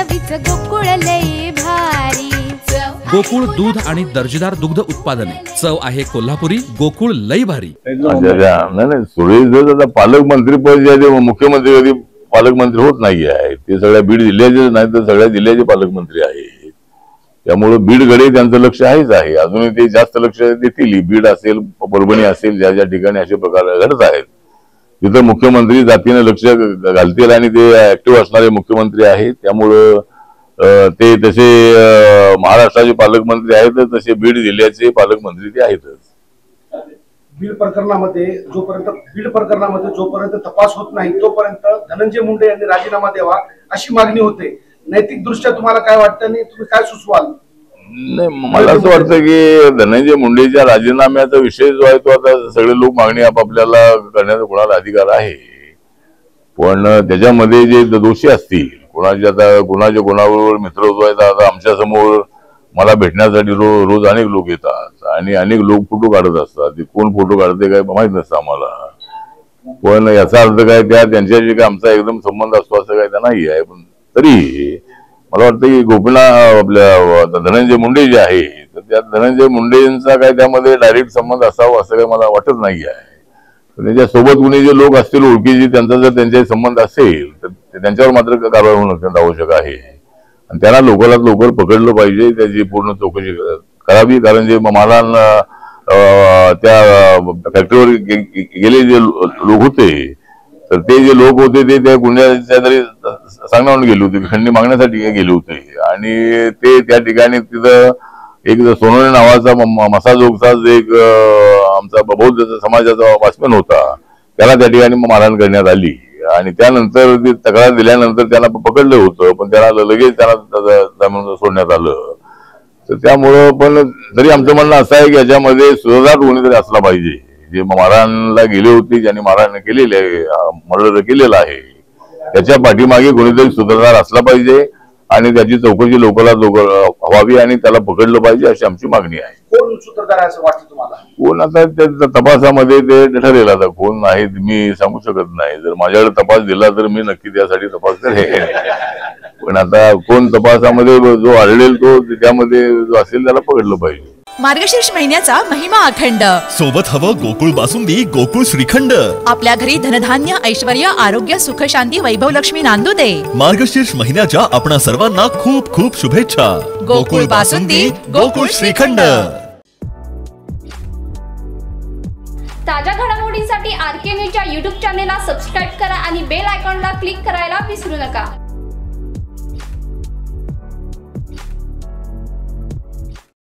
चवीच गोकुळ लई भारी। गोकुळ दूध आणि दर्जेदार दुग्ध उत्पादने, चव आहे कोल्हापुरी, गोकुळ लई भारी। नाही सुरेश पालकमंत्री पद मुख्यमंत्री कधी पालकमंत्री होत नाही आहे, ते सगळ्या बीड जिल्ह्याचे नाही तर सगळ्या जिल्ह्याचे पालकमंत्री आहेत। त्यामुळे बीडकडे त्यांचं लक्ष आहेच आहे, अजूनही ते जास्त लक्ष देतील। बीड असेल, परभणी असेल, ज्या ज्या ठिकाणी असे प्रकार घडत आहेत तिथं मुख्यमंत्री जातीने लक्ष घालतील आणि ते ऍक्टिव्ह असणारे मुख्यमंत्री आहेत। त्यामुळं ते तसे महाराष्ट्राचे पालकमंत्री आहेत, तसे बीड जिल्ह्याचे पालकमंत्री ते आहेतच। बीड प्रकरणामध्ये जोपर्यंत तपास होत नाही तोपर्यंत धनंजय मुंडे यांनी राजीनामा द्यावा अशी मागणी होते। नैतिक दृष्ट्या तुम्हाला काय वाटतं आणि तुम्ही काय सुचवाल? नाही, मला असं वाटतं की धनंजय मुंडेच्या राजीनाम्याचा विषय जो आहे तो आता सगळे लोक मागणी आपापल्याला करण्याचा कोणाला अधिकार आहे, पण त्याच्यामध्ये जे दोषी असतील, कोणाच्या कोणाबरोबर मित्र जो आहे, आता आमच्या समोर मला भेटण्यासाठी रोज अनेक लोक येतात आणि अनेक लोक फोटो काढत असतात। ते कोण फोटो काढते काय माहित नसतं आम्हाला, पण याचा अर्थ काय त्यांच्याशी काय आमचा एकदम संबंध असतो असं काय तर नाही आहे। पण तरी मला वाटतं की गोपीनाथ आपल्या धनंजय मुंडे जे आहे तर त्या धनंजय मुंडेंचा काय त्यामध्ये डायरेक्ट संबंध असावा असं काही मला वाटत नाही आहे। त्याच्यासोबत कुणी जे लोक असतील ओळखीचे, त्यांचा जर त्यांचे संबंध असेल तर त्यांच्यावर मात्र कारवाई होणं अत्यंत आवश्यक आहे आणि त्यांना लवकरात लवकर पकडलं पाहिजे, त्याची पूर्ण चौकशी करावी। कारण जे मला त्या फॅक्टरीवर गेले जे लोक होते तर ते जे लोक होते ते त्या गुन्ह्याच्या तरी सांगण्यावरून गेले होते, खंडणी मागण्यासाठी गेले होते आणि ते त्या ठिकाणी तिथं एक सोनवणे नावाचा मसाजोगचा एक आमचा बौद्ध समाजाचा वॉचमॅन होता, त्याला त्या ठिकाणी मारहाण करण्यात आली आणि त्यानंतर ती तक्रार दिल्यानंतर त्यांना पकडलं होतं, पण त्याला लगेच त्यांना सोडण्यात आलं। तर त्यामुळं पण तरी आमचं म्हणणं असं आहे की याच्यामध्ये सुधारणात कोणीतरी असला पाहिजे। जे मारहाणला गेले होते, ज्यांनी मारहाण केलेली आहे, मर्डर केलेला आहे, त्याच्या पाठीमागे कोणीतरी सुधारणार असला पाहिजे आणि त्याची चौकशी लवकरात लवकर व्हावी आणि त्याला पकडलं पाहिजे अशी आमची मागणी आहे। कोण सूत्रधार आहे असं वाटतं तुम्हाला? कोण आता त्या तपासामध्ये ते ठरेल, आता कोण आहे मी सांगू शकत नाही। जर माझ्याकडे तपास दिला तर मी नक्की त्यासाठी तपास करेन, पण आता कोण तपासामध्ये जो आढळेल तो त्यामध्ये जो असेल त्याला पकडलं पाहिजे। मार्गशीर्ष महिन्याचा महिमा अखंड, सोबत हवं गोकुळ बासुंदी, गोकुळ श्रीखंड। आपल्या घरी धनधान्य, ऐश्वर्य, आरोग्य, सुख, शांती, वैभव लक्ष्मी नांदू दे। मार्गशीर्ष महिन्याच्या आपणा सर्वांना खूप खूप शुभेच्छा। गोकुळ बासुंदी, गोकुळ श्रीखंड। ताज्या घडामोडींसाठी आरके न्यूजच्या YouTube चॅनेलला सबस्क्राईब करा आणि बेल आयकॉनला क्लिक करायला विसरू नका।